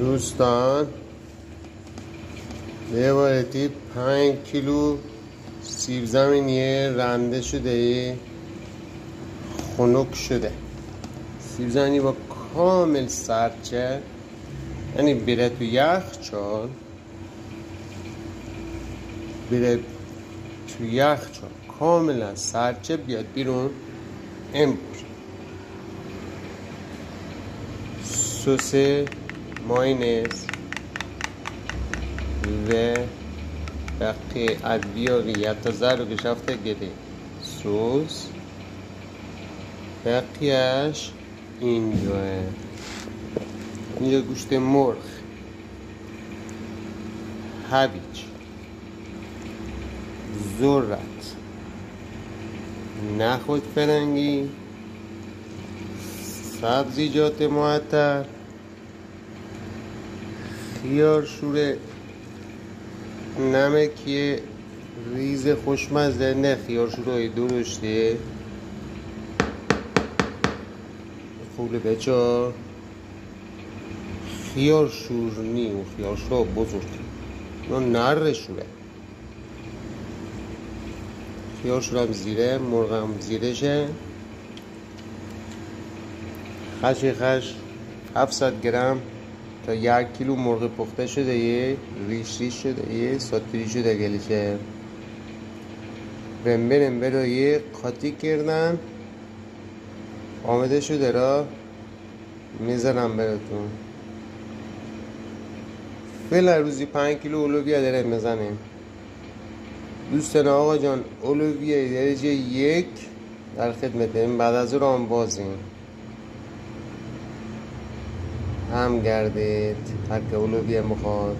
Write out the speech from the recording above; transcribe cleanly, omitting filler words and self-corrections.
دوستان یه بارتی 5 کیلو سیب زمینی رنده شده خنک شده. سیب زمینی با کامل سرچه، یعنی بره تو یخچال، کاملا سرچه بیاد بیرون. امروز سس ماینز و بقیه ادویه تازه رو گشافته گده سس بقیهش اینجا گوشت مرغ، هویج، ذرت، نخود فرنگی، سبزیجات معطر، خیار شوره، نمکی ریز خوشمزه، نه خیار شوره درشته، فول بچار، خیار شورنی و خیار شوره بزرگ نر شوره، خیار شوره هم زیره، مرغ هم زیرشه، خش 700 گرم تا 1 کیلو مرغ پخته شده، یه ریش شده، یه ساتری شده گلیشه رنبه رو یه قاطی کردن آمده شده را میزنم براتون. فعلا روزی 5 کیلو اولویه داره میزنیم دوستان. آقا جان اولویه درجه 1 در خدمتیم، بعد از اون هم بازیم هم گردید هر که اولویه میخواد.